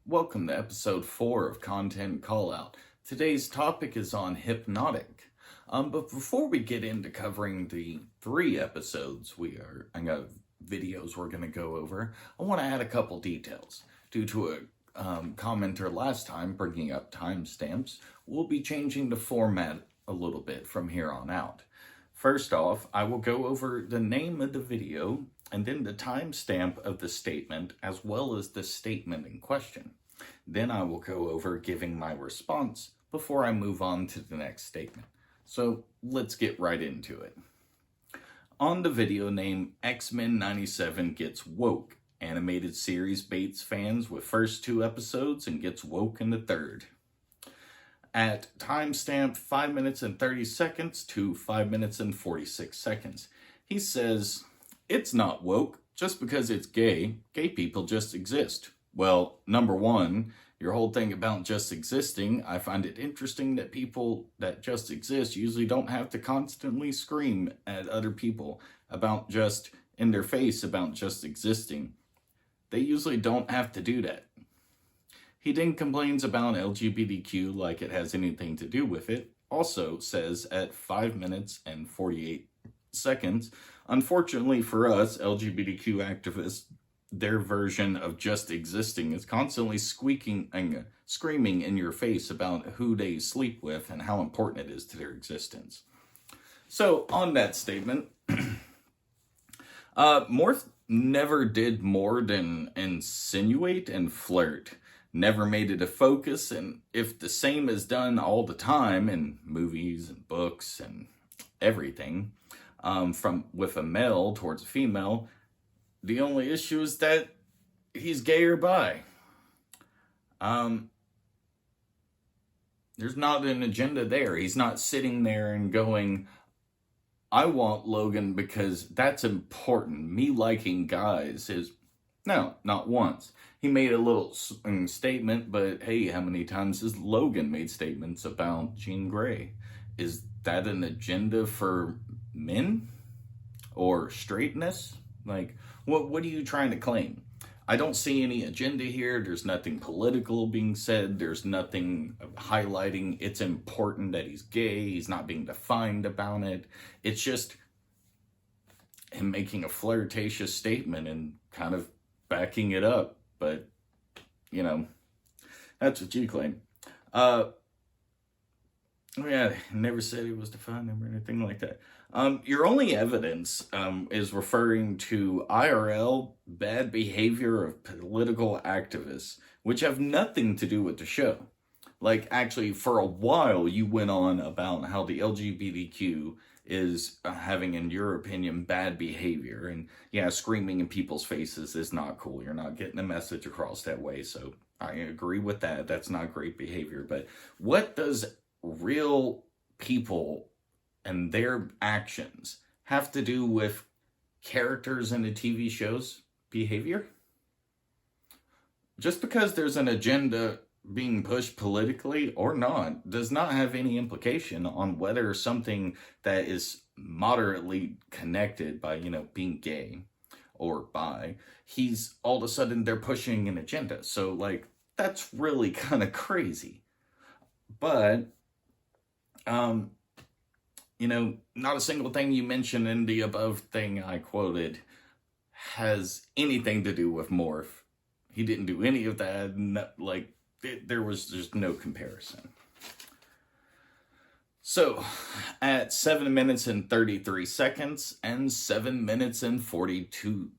Welcome to episode 4 of Content Callout. Today's topic is on Hypnotic. But before we get into covering the 3 episodes videos we're going to go over, I want to add a couple details. Due to a commenter last time bringing up timestamps, we'll be changing the format a little bit from here on out. First off, I will go over the name of the video and then the timestamp of the statement as well as the statement in question. Then I will go over giving my response before I move on to the next statement. So let's get right into it. On the video name, X-Men 97 Gets Woke. Animated series baits fans with first 2 episodes and gets woke in the 3rd. At timestamp 5 minutes and 30 seconds to 5 minutes and 46 seconds. He says, "It's not woke just because it's gay. Gay people just exist." Well, number one, your whole thing about just existing, I find it interesting that people that just exist usually don't have to constantly scream at other people about just in their face about just existing. They usually don't have to do that. He then complains about LGBTQ like it has anything to do with it. Also says at 5 minutes and 48 seconds, unfortunately for us LGBTQ activists, their version of just existing is constantly squeaking and screaming in your face about who they sleep with and how important it is to their existence. So on that statement, Morph never did more than insinuate and flirt. Never made it a focus, and if the same is done all the time in movies and books and everything, from with a male towards a female, the only issue is that he's gay or bi. There's not an agenda there. He's not sitting there and going, I want Logan because that's important. Me liking guys is... No, not once. He made a little statement, but hey, how many times has Logan made statements about Jean Grey? Is that an agenda for men? Or straightness? Like, what are you trying to claim? I don't see any agenda here. There's nothing political being said. There's nothing highlighting it's important that he's gay. He's not being defined about it. It's just him making a flirtatious statement and kind of backing it up. But, you know, that's what you claim. Yeah, never said it was defined or anything like that. Your only evidence is referring to IRL bad behavior of political activists, which have nothing to do with the show. Like, actually, for a while, you went on about how the LGBTQ is having, in your opinion, bad behavior. And yeah, screaming in people's faces is not cool. You're not getting a message across that way. So I agree with that. That's not great behavior. But what does real people and their actions have to do with characters in the TV show's behavior? Just because there's an agenda being pushed politically or not does not have any implication on whether something that is moderately connected by, being gay or bi, he's all of a sudden they're pushing an agenda. So like, that's really kind of crazy. But not a single thing you mentioned in the above thing I quoted has anything to do with Morph. He didn't do any of that. There was just no comparison. So, at 7 minutes and 33 seconds and 7 minutes and 42,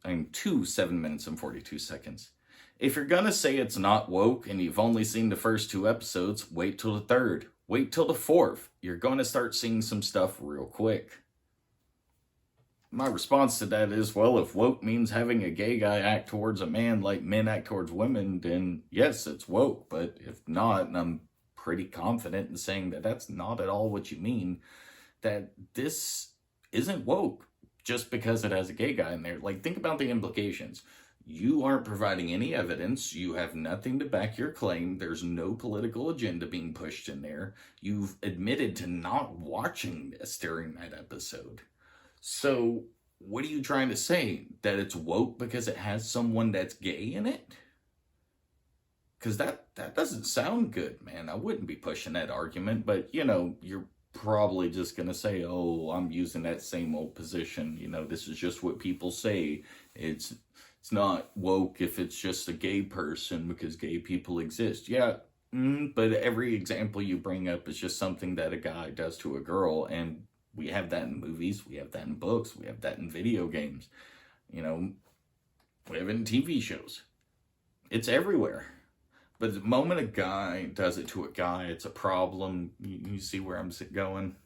7 minutes and 42 seconds. If you're gonna say it's not woke and you've only seen the first 2 episodes, wait till the 3rd. Wait till the 4th. You're going to start seeing some stuff real quick. My response to that is, well, if woke means having a gay guy act towards a man like men act towards women, then yes, it's woke. But if not, and I'm pretty confident in saying that that's not at all what you mean, that this isn't woke just because it has a gay guy in there. Like, think about the implications. You aren't providing any evidence. You have nothing to back your claim. There's no political agenda being pushed in there. You've admitted to not watching this during that episode. So what are you trying to say? That it's woke because it has someone that's gay in it? because that doesn't sound good, man. I wouldn't be pushing that argument, but you're probably just gonna say, "Oh, I'm using that same old position. This is just what people say. It's not woke if it's just a gay person because gay people exist." Yeah, but every example you bring up is just something that a guy does to a girl, and we have that in movies, we have that in books, we have that in video games. We have it in TV shows. It's everywhere. But the moment a guy does it to a guy, it's a problem. You see where I'm going?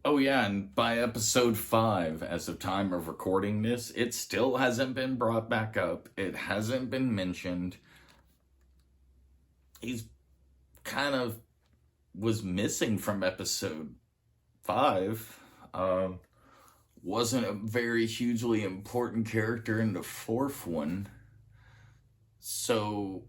Oh yeah, and by episode 5, as of time of recording this, it still hasn't been brought back up. It hasn't been mentioned. He's kind of was missing from episode 5. Wasn't a very hugely important character in the 4th one. So,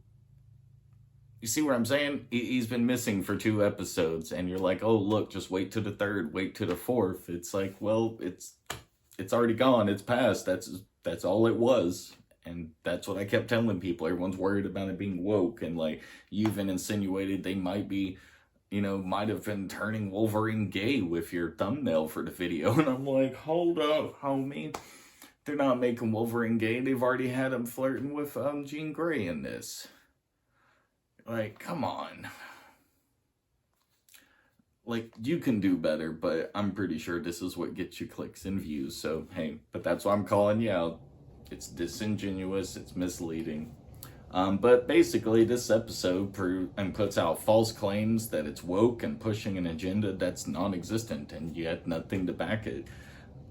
you see what I'm saying? He's been missing for 2 episodes, and you're like, oh, look, just wait to the 3rd, wait to the 4th. It's like, well, it's already gone, it's past, that's all it was. And that's what I kept telling people. Everyone's worried about it being woke, and like, you even insinuated they might be, might have been turning Wolverine gay with your thumbnail for the video. And I'm like, hold up, homie. They're not making Wolverine gay. They've already had him flirting with Jean Grey in this. Like, come on. Like, you can do better, but I'm pretty sure this is what gets you clicks and views. So, hey, but that's why I'm calling you out. It's disingenuous, it's misleading. But basically, this episode puts out false claims that it's woke and pushing an agenda that's non-existent, and yet nothing to back it.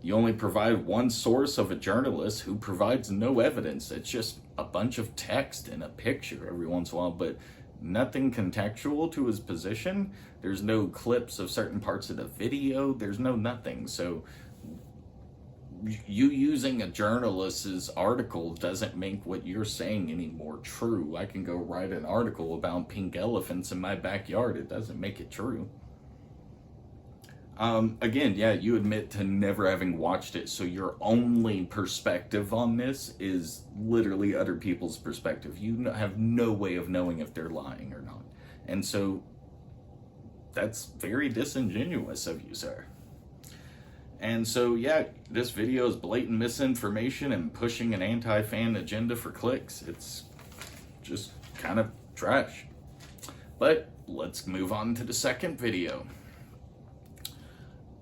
You only provide one source of a journalist who provides no evidence. It's just a bunch of text and a picture every once in a while, but nothing contextual to his position. There's no clips of certain parts of the video. There's no nothing. So you using a journalist's article doesn't make what you're saying any more true. I can go write an article about pink elephants in my backyard. It doesn't make it true. Again, yeah, you admit to never having watched it, so your only perspective on this is literally other people's perspective. You have no way of knowing if they're lying or not. And so that's very disingenuous of you, sir. And so, yeah, this video is blatant misinformation and pushing an anti-fan agenda for clicks. It's just kind of trash. But let's move on to the second video.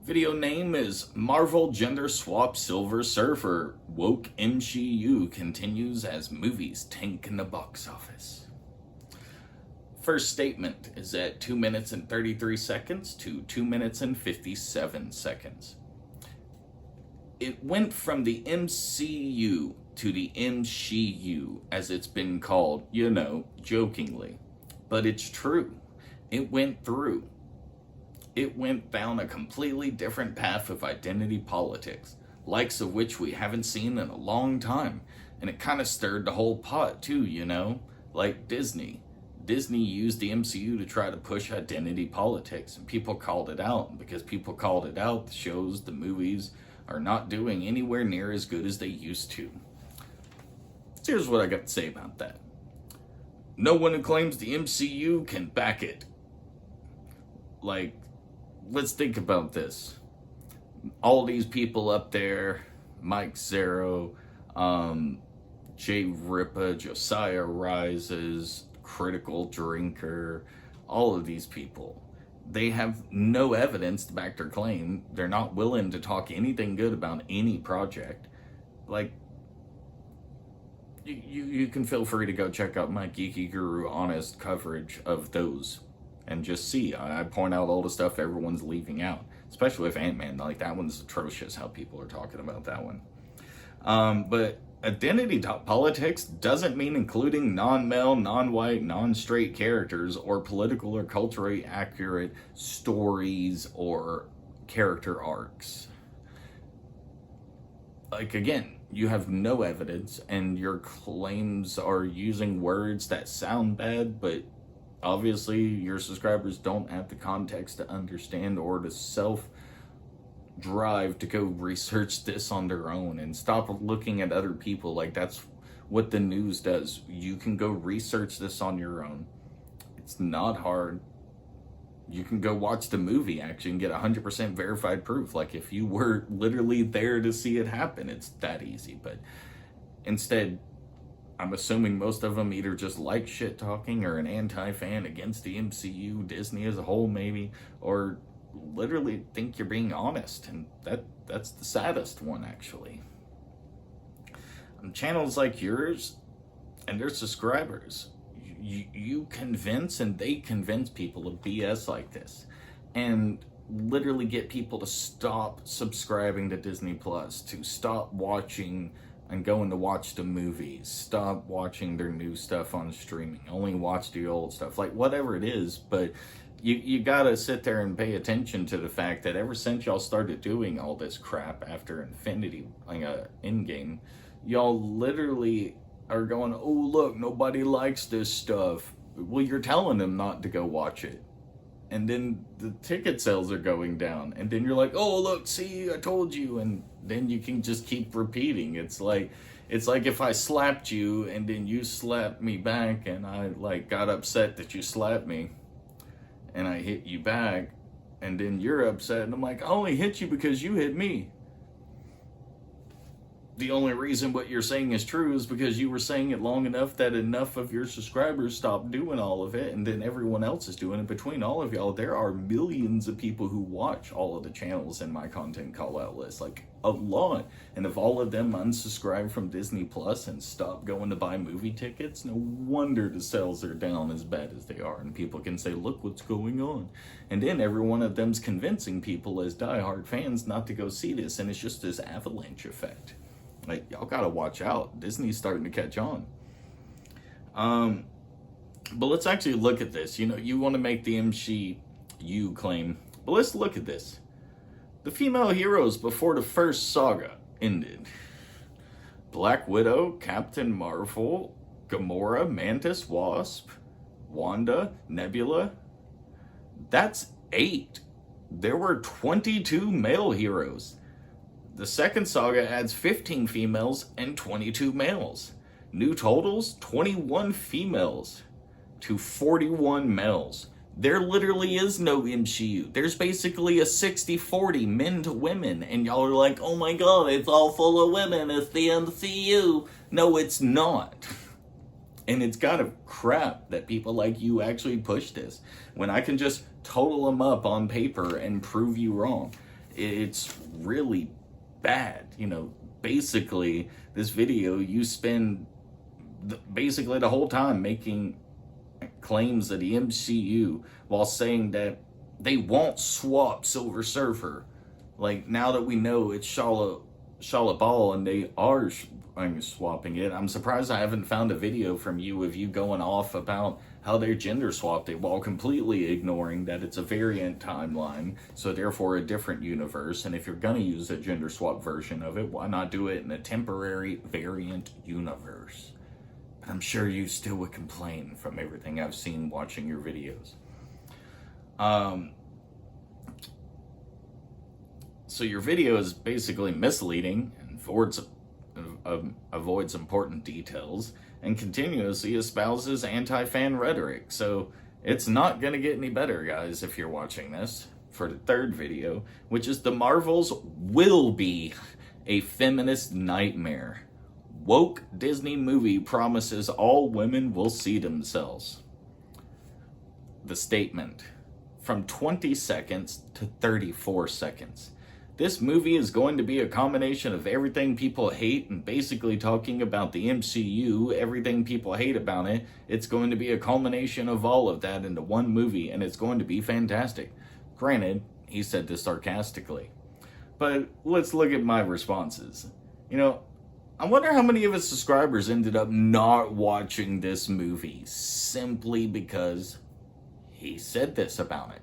Video name is Marvel Gender Swap Silver Surfer. Woke MCU continues as movies tank in the box office. First statement is at 2 minutes and 33 seconds to 2 minutes and 57 seconds. It went from the MCU to the MCU, as it's been called, jokingly. But it's true. It went through. It went down a completely different path of identity politics, likes of which we haven't seen in a long time. And it kind of stirred the whole pot too, like Disney. Disney used the MCU to try to push identity politics, and people called it out. And because people called it out, the shows, the movies are not doing anywhere near as good as they used to. So here's what I got to say about that. No one who claims the MCU can back it. Like, let's think about this. All these people up there, Mike Zero, Jay Ripa, Josiah Rises, Critical Drinker, all of these people, they have no evidence to back their claim. They're not willing to talk anything good about any project. Like, you can feel free to go check out my Geeky Guru honest coverage of those and just see. I point out all the stuff everyone's leaving out, especially with Ant-Man. Like, that one's atrocious how people are talking about that one. But identity politics doesn't mean including non-male, non-white, non-straight characters or political or culturally accurate stories or character arcs. Like, again, you have no evidence and your claims are using words that sound bad, but obviously your subscribers don't have the context to understand or to drive to go research this on their own and stop looking at other people like that's what the news does. You can go research this on your own. It's not hard. You can go watch the movie actually and get 100% verified proof. Like if you were literally there to see it happen, it's that easy. But instead, I'm assuming most of them either just like shit talking or an anti-fan against the MCU, Disney as a whole maybe, or literally think you're being honest. And that's the saddest one actually. Channels like yours and their subscribers, you convince and they convince people of BS like this and literally get people to stop subscribing to Disney Plus, to stop watching and going to watch the movies, stop watching their new stuff on streaming, only watch the old stuff, like whatever it is. But you gotta sit there and pay attention to the fact that ever since y'all started doing all this crap after Infinity, Endgame, y'all literally are going, oh look, nobody likes this stuff. Well, you're telling them not to go watch it. And then the ticket sales are going down. And then you're like, oh look, see, I told you. And then you can just keep repeating. It's like if I slapped you and then you slapped me back and I like got upset that you slapped me and I hit you back and then you're upset and I'm like, I only hit you because you hit me. The only reason what you're saying is true is because you were saying it long enough that enough of your subscribers stopped doing all of it, and then everyone else is doing it. Between all of y'all, there are millions of people who watch all of the channels in my content call out list, like a lot. And if all of them unsubscribe from Disney Plus and stop going to buy movie tickets, no wonder the sales are down as bad as they are. And people can say, look what's going on. And then every one of them's convincing people as diehard fans not to go see this, and it's just this avalanche effect. Like, y'all gotta watch out. Disney's starting to catch on. But let's actually look at this. You know, you want to make the MCU claim, but let's look at this. The female heroes before the first saga ended: Black Widow, Captain Marvel, Gamora, Mantis, Wasp, Wanda, Nebula. That's 8. There were 22 male heroes. The second saga adds 15 females and 22 males. New totals, 21 females to 41 males. There literally is no MCU. There's basically a 60-40 men to women. And y'all are like, oh my god, it's all full of women. It's the MCU. No, it's not. And it's kind of crap that people like you actually push this, when I can just total them up on paper and prove you wrong. It's really bad. You know, basically this video, you spend basically the whole time making claims of the MCU while saying that they won't swap Silver Surfer. Like, now that we know it's Shala Ball and they are swapping it, I'm surprised I haven't found a video from you of you going off about how they gender swapped it while completely ignoring that it's a variant timeline, so therefore a different universe. And if you're gonna use a gender swap version of it, why not do it in a temporary variant universe? But I'm sure you still would complain from everything I've seen watching your videos. So your video is basically misleading and avoids important details and continuously espouses anti-fan rhetoric. So it's not going to get any better, guys, if you're watching this. For the third video, which is the Marvels will be a feminist nightmare. Woke Disney movie promises all women will see themselves. The statement, from 20 seconds to 34 seconds. This movie is going to be a combination of everything people hate and basically talking about the MCU, everything people hate about it. It's going to be a culmination of all of that into one movie, and it's going to be fantastic. Granted, he said this sarcastically. But let's look at my responses. You know, I wonder how many of his subscribers ended up not watching this movie simply because he said this about it.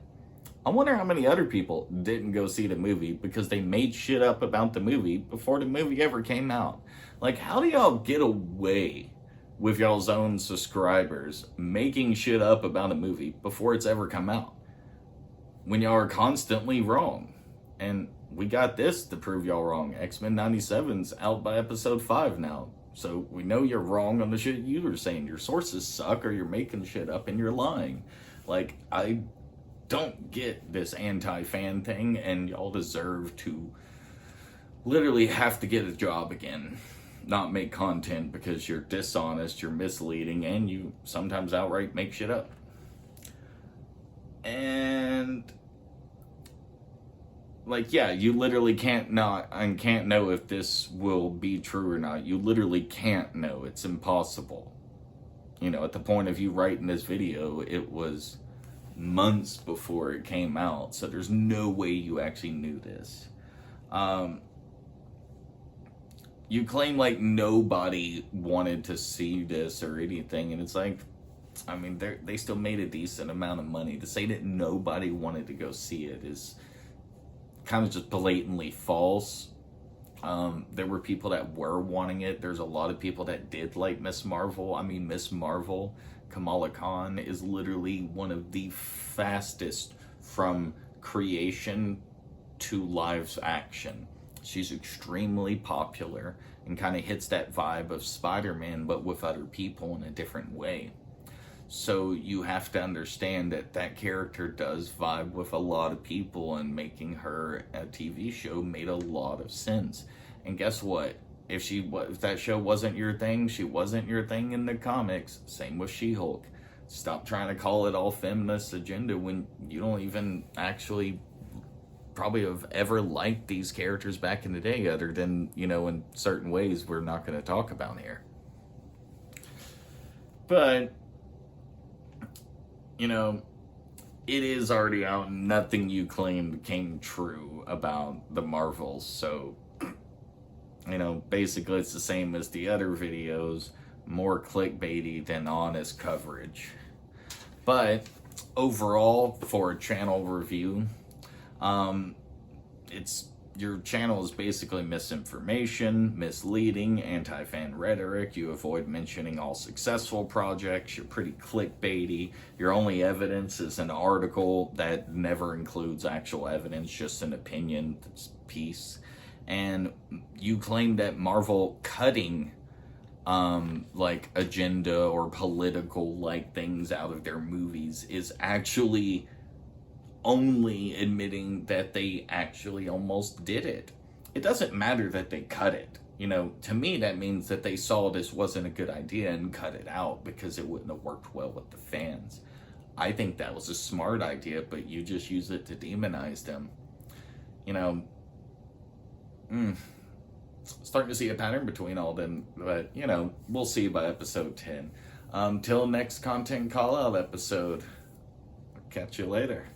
I wonder how many other people didn't go see the movie because they made shit up about the movie before the movie ever came out. Like, how do y'all get away with y'all's own subscribers making shit up about a movie before it's ever come out, when y'all are constantly wrong? And we got this to prove y'all wrong. X-Men 97's out by episode 5 now. So we know you're wrong on the shit you were saying. Your sources suck, or you're making shit up and you're lying. Like, I don't get this anti-fan thing, and y'all deserve to literally have to get a job again. Not make content because you're dishonest, you're misleading, and you sometimes outright make shit up. And like, yeah, you literally can't know if this will be true or not. You literally can't know. It's impossible. You know, at the point of you writing this video, it was months before it came out, so there's no way you actually knew this. You claim like nobody wanted to see this or anything, and it's like, I mean, they still made a decent amount of money. To say that nobody wanted to go see it is kind of just blatantly false. There were people that were wanting it. There's a lot of people that did like Miss Marvel. I mean, Miss Marvel, Kamala Khan, is literally one of the fastest from creation to live action. She's extremely popular and kind of hits that vibe of Spider-Man, but with other people in a different way. So you have to understand that that character does vibe with a lot of people, and making her a TV show made a lot of sense. And guess what? If that show wasn't your thing, she wasn't your thing in the comics. Same with She-Hulk. Stop trying to call it all feminist agenda when you don't even actually probably have ever liked these characters back in the day, other than, you know, in certain ways we're not going to talk about here. But you know, it is already out. Nothing you claimed came true about the Marvels. So, you know, basically it's the same as the other videos. More clickbaity than honest coverage. But overall, for a channel review, your channel is basically misinformation, misleading, anti-fan rhetoric. You avoid mentioning all successful projects. You're pretty clickbaity. Your only evidence is an article that never includes actual evidence, just an opinion piece. And you claim that Marvel cutting like agenda or political like things out of their movies is actually only admitting that they actually almost did it. It doesn't matter that they cut it. You know, to me, that means that they saw this wasn't a good idea and cut it out because it wouldn't have worked well with the fans. I think that was a smart idea, but you just use it to demonize them. You know, starting to see a pattern between all them, but, you know, we'll see by episode 10. Till next content call-out episode. Catch you later.